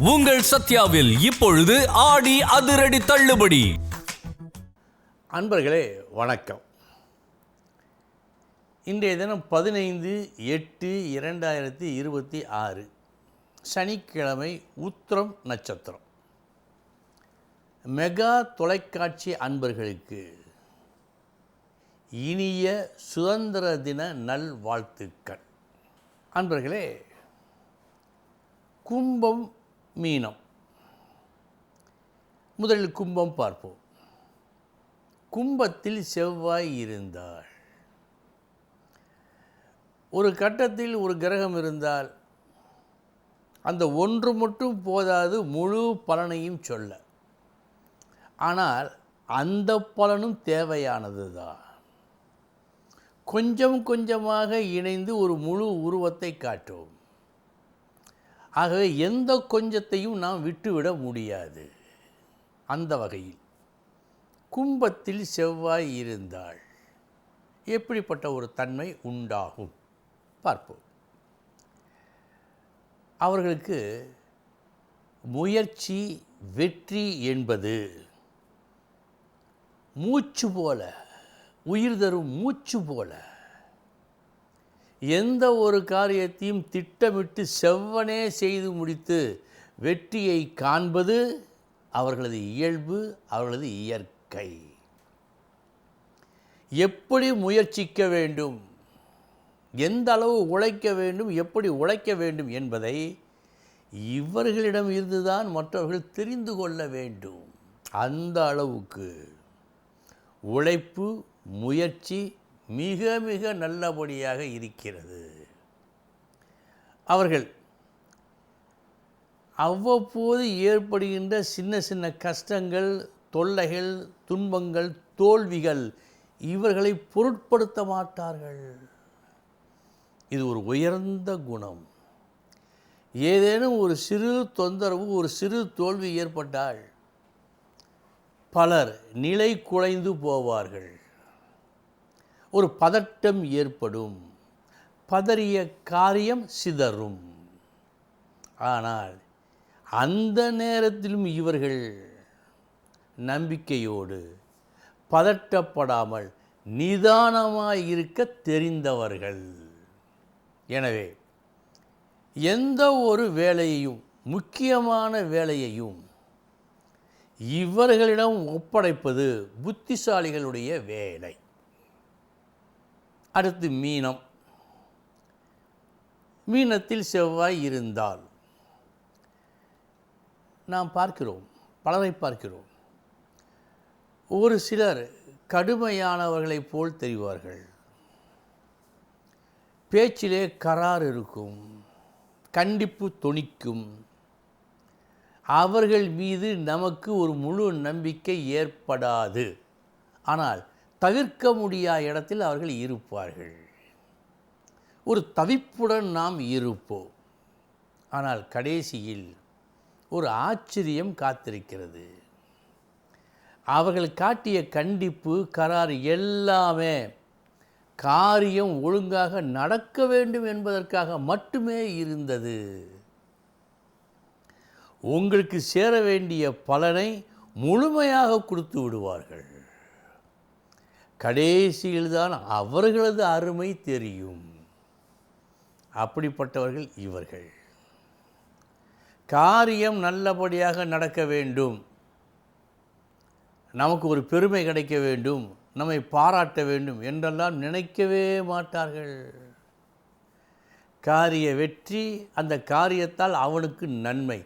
உங்கள் சத்யாவில் இப்பொழுது ஆடி அதிரடி தள்ளுபடி. அன்பர்களே வணக்கம். இன்றைய தினம் 15/8/2026 சனிக்கிழமை, உத்திரம் நட்சத்திரம். மெகா தொலைக்காட்சி அன்பர்களுக்கு இனிய சுதந்திர தின நல்வாழ்த்துக்கள். அன்பர்களே, கும்பம் மீனம். முதலில் கும்பம் பார்ப்போம். கும்பத்தில் செவ்வாய் இருந்தால், ஒரு கட்டத்தில் ஒரு கிரகம் இருந்தால் அந்த ஒன்று மட்டும் போதாது முழு பலனையும் சொல்ல. ஆனால் அந்த பலனும் தேவையானது தான். கொஞ்சம் கொஞ்சமாக இணைந்து ஒரு முழு உருவத்தை காட்டும். ஆகவே எந்த கொஞ்சத்தையும் நாம் விட்டுவிட முடியாது. அந்த வகையில் கும்பத்தில் செவ்வாய் இருந்தால் எப்படிப்பட்ட ஒரு தன்மை உண்டாகும் பார்ப்போம். அவர்களுக்கு முயற்சி, வெற்றி என்பது மூச்சு போல, உயிர் தரும் மூச்சு போல. எந்த ஒரு காரியத்தையும் திட்டமிட்டு செவ்வனே செய்து முடித்து வெற்றியை காண்பது அவர்களது இயல்பு, அவர்களது இயற்கை. எப்படி முயற்சிக்க வேண்டும், எந்த அளவு உழைக்க வேண்டும், எப்படி உழைக்க வேண்டும் என்பதை இவர்களிடம் இருந்துதான் மற்றவர்கள் தெரிந்து கொள்ள வேண்டும். அந்த அளவுக்கு உழைப்பு, முயற்சி மிக மிக நல்லபடியாக இருக்கிறது. அவர்கள் அவ்வப்போது ஏற்படுகின்ற சின்ன சின்ன கஷ்டங்கள், தொல்லைகள், துன்பங்கள், தோல்விகள் இவர்களை பொருட்படுத்த மாட்டார்கள். இது ஒரு உயர்ந்த குணம். ஏதேனும் ஒரு சிறு தொந்தரவு, ஒரு சிறு தோல்வி ஏற்பட்டால் பலர் நிலை குலைந்து போவார்கள். ஒரு பதட்டம் ஏற்படும், பதறிய காரியம் சிதறும். ஆனால் அந்த நேரத்திலும் இவர்கள் நம்பிக்கையோடு, பதட்டப்படாமல் நிதானமாய் இருக்க தெரிந்தவர்கள். எனவே எந்த ஒரு வேலையையும், முக்கியமான வேலையையும் இவர்களிடம் ஒப்படைப்பது புத்திசாலிகளுடைய வேலை. அடுத்து மீனம். மீனத்தில் செவ்வாய் இருந்தால் நாம் பார்க்கிறோம், பலரை பார்க்கிறோம். ஒரு சிலர் கடுமையானவர்களைப் போல் தெரிவார்கள். பேச்சிலே கரார் இருக்கும், கண்டிப்பு தொனிக்கும். அவர்கள் மீது நமக்கு ஒரு முழு நம்பிக்கை ஏற்படாது. ஆனால் தவிர்க்க முடியாத இடத்தில் அவர்கள் இருப்பார்கள். ஒரு தவிப்புடன் நாம் இருப்போம். ஆனால் கடைசியில் ஒரு ஆச்சரியம் காத்திருக்கிறது. அவர்கள் காட்டிய கண்டிப்பு, கரார் எல்லாமே காரியம் ஒழுங்காக நடக்க வேண்டும் என்பதற்காக மட்டுமே இருந்தது. உங்களுக்கு சேர வேண்டிய பலனை முழுமையாக கொடுத்து விடுவார்கள். கடைசியில்தான் அவர்களது அருமை தெரியும். அப்படிப்பட்டவர்கள் இவர்கள். காரியம் நல்லபடியாக நடக்க வேண்டும், நமக்கு ஒரு பெருமை கிடைக்க வேண்டும், நம்மை பாராட்ட வேண்டும் என்றெல்லாம் நினைக்கவே மாட்டார்கள். காரிய வெற்றி, அந்த காரியத்தால் அவனுக்கு நன்மை,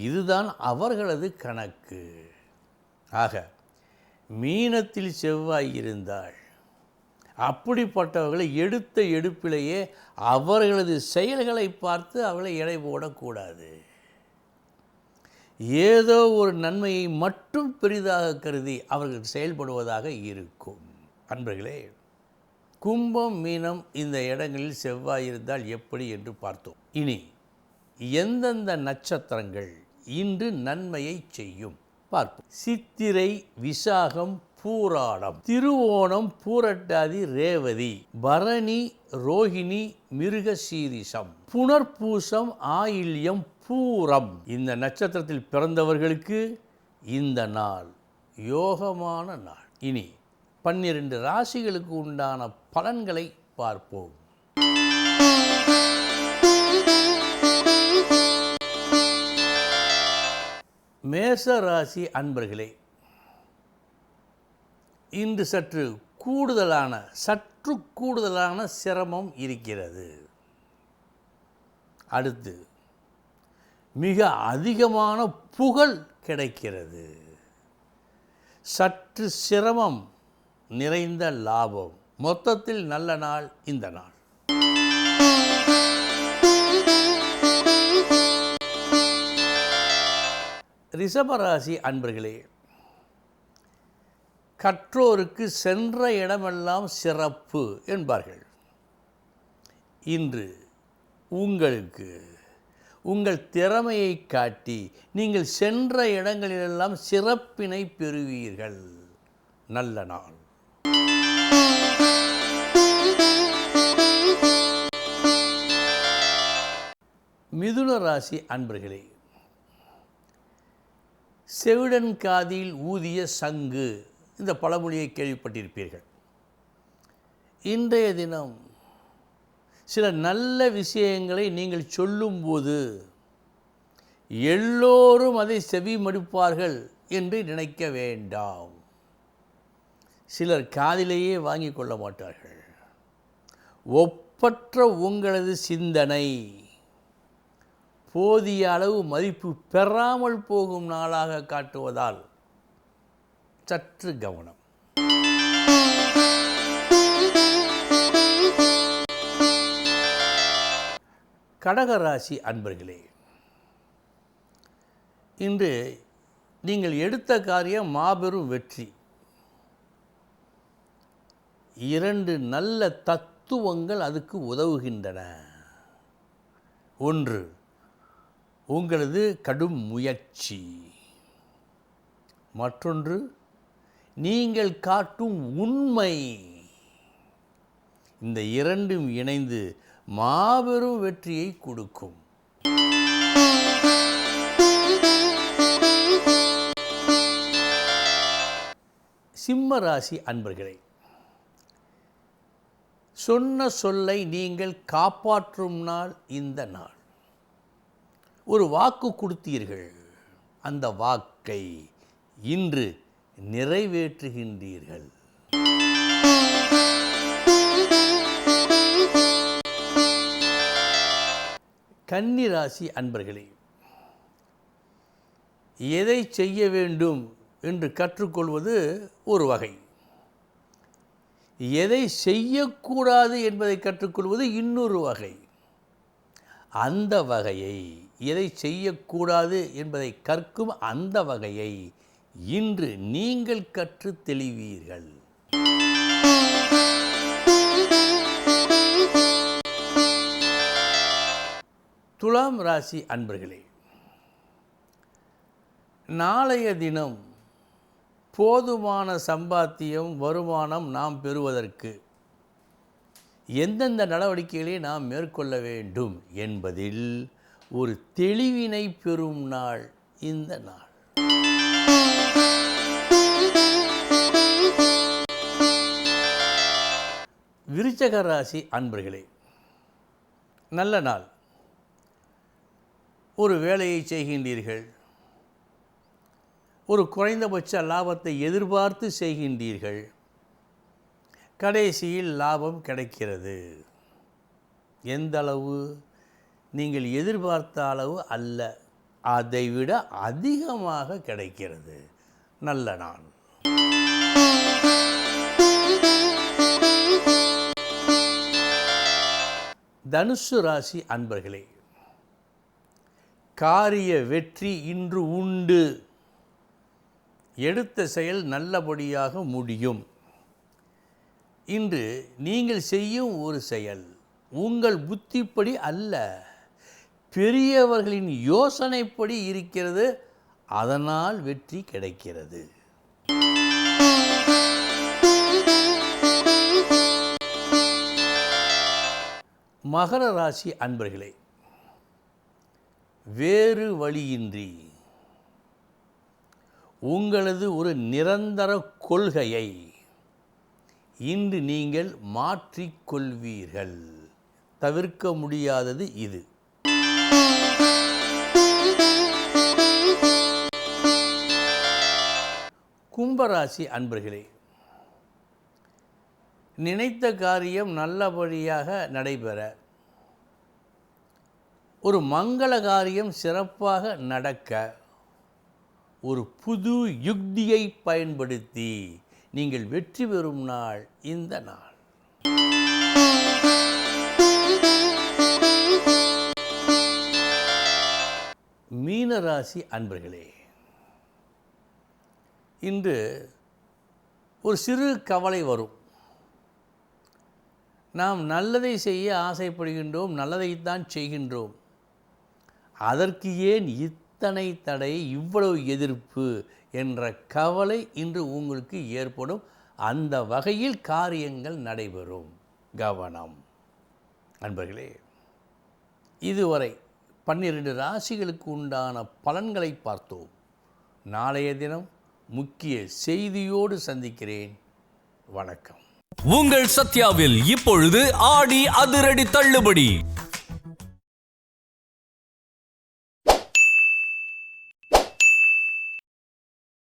இதுதான் அவர்களது கணக்கு. ஆக மீனத்தில் செவ்வாய் இருந்தால் அப்படிப்பட்டவர்களை எடுத்த எடுப்பிலேயே அவர்களது செயல்களை பார்த்து அவர்களை எடை போடக்கூடாது. ஏதோ ஒரு நன்மையை மட்டும் பெரிதாக கருதி அவர்கள் செயல்படுவதாக இருக்கும். அன்பர்களே, கும்பம், மீனம் இந்த இடங்களில் செவ்வாய் இருந்தால் எப்படி என்று பார்த்தோம். இனி எந்தெந்த நட்சத்திரங்கள் இன்று நன்மையை செய்யும் பார்ப்போம். சித்திரை, விசாகம், பூராடம், திருவோணம், பூரட்டாதி, ரேவதி, பரணி, ரோஹிணி, மிருகசீரிஷம், புனர்பூசம், ஆயில்யம், பூரம். இந்த நட்சத்திரத்தில் பிறந்தவர்களுக்கு இந்த நாள் யோகமான நாள். இனி 12 ராசிகளுக்கு உண்டான பலன்களை பார்ப்போம். மேச ராசி அன்பர்களே, இன்று சற்று கூடுதலான சிரமம் இருக்கிறது. அடுத்து மிக அதிகமான புகழ் கிடைக்கிறது. சற்று சிரமம் நிறைந்த லாபம். மொத்தத்தில் நல்ல நாள் இந்த நாள். ரிஷபராசி அன்பர்களே, கற்றோருக்கு சென்ற இடமெல்லாம் சிறப்பு என்பார்கள். இன்று உங்களுக்கு உங்கள் திறமையை காட்டி நீங்கள் சென்ற இடங்களிலெல்லாம் சிறப்பினை பெறுவீர்கள். நல்ல நாள். மிதுன ராசி அன்பர்களே, செவிடன் காதில் ஊதிய சங்கு, இந்த பழமொழியை கேள்விப்பட்டிருப்பீர்கள். இன்றைய தினம் சில நல்ல விஷயங்களை நீங்கள் சொல்லும்போது எல்லோரும் அதை செவி மடுப்பார்கள் என்று நினைக்க வேண்டாம். சிலர் காதிலேயே வாங்கி கொள்ள மாட்டார்கள். ஒப்பற்ற உங்களது சிந்தனை போதிய அளவு மதிப்பு பெறாமல் போகும் நாளாக காட்டுவதால் சற்று கவனம். கடகராசி அன்பர்களே, இன்று நீங்கள் எடுத்த காரியம் மாபெரும் வெற்றி. 2 நல்ல தத்துவங்கள் அதுக்கு உதவுகின்றன. ஒன்று உங்களது கடும் முயற்சி, மற்றொன்று நீங்கள் காட்டும் உண்மை. இந்த இரண்டும் இணைந்து மாபெரும் வெற்றியை கொடுக்கும். சிம்ம ராசி அன்பர்களே, சொன்ன சொல்லை நீங்கள் காப்பாற்றும் நாள் இந்த நாள். ஒரு வாக்கு கொடுத்தீர்கள், அந்த வாக்கை இன்று நிறைவேற்றுகின்றீர்கள். கன்னி ராசி அன்பர்களே, எதை செய்ய வேண்டும் என்று கற்றுக்கொள்வது ஒரு வகை, எதை செய்யக்கூடாது என்பதை கற்றுக்கொள்வது இன்னொரு வகை. அந்த வகையை, எதை செய்யக்கூடாது என்பதை கற்கும் அந்த வகையை இன்று நீங்கள் கற்று தெளிவீர்கள். துலாம் ராசி அன்பர்களே, நாளைய தினம் போதுமான சம்பாத்தியம் வருமானம் நாம் பெறுவதற்கு எந்தெந்த நடவடிக்கைகளை நாம் மேற்கொள்ள வேண்டும் என்பதில் ஒரு தெளிவினை பெறும் நாள் இந்த நாள். விருச்சக ராசி அன்பர்களே, நல்ல நாள். ஒரு வேலையை செய்கின்றீர்கள், ஒரு குறைந்தபட்ச லாபத்தை எதிர்பார்த்து செய்கின்றீர்கள், கடைசியில் லாபம் கிடைக்கிறது. எந்த அளவு? நீங்கள் எதிர்பார்த்த அளவு அல்ல, அதைவிட அதிகமாக கிடைக்கிறது. நல்ல நாள். தனுசு ராசி அன்பர்களே, காரிய வெற்றி இன்று உண்டு. எடுத்த செயல் நல்லபடியாக முடியும். இன்று நீங்கள் செய்யும் ஒரு செயல் உங்கள் புத்திப்படி அல்ல, பெரியவர்களின் யோசனைப்படி இருக்கிறது. அதனால் வெற்றி கிடைக்கிறது. மகர ராசி அன்பர்களே, வேறு வழியின்றி உங்களது ஒரு நிரந்தர கொள்கையை இன்று நீங்கள் மாற்றிக்கொள்வீர்கள். தவிர்க்க முடியாதது இது. கும்பராசி அன்பர்களே, நினைத்த காரியம் நல்லபடியாக நடைபெற, ஒரு மங்கள காரியம் சிறப்பாக நடக்க, ஒரு புது யுக்தியை பயன்படுத்தி நீங்கள் வெற்றி பெறும் நாள் இந்த நாள். மீனராசி அன்பர்களே, இன்று ஒரு சிறு கவலை வரும். நாம் நல்லதை செய்ய ஆசைப்படுகின்றோம், நல்லதைத்தான் செய்கின்றோம். அதற்கு ஏன் இத்தனை தடை, இவ்வளவு எதிர்ப்பு என்ற கவலை இன்று உங்களுக்கு ஏற்படும். அந்த வகையில் காரியங்கள் நடைபெறும். கவனம். அன்பர்களே, இதுவரை 12 ராசிகளுக்கு உண்டான பலன்களை பார்த்தோம். நாளைய தினம் முக்கிய செய்தியோடு சந்திக்கிறேன். வணக்கம். உங்கள் சத்யாவில் இப்பொழுது ஆடி அதிரடி தள்ளுபடி.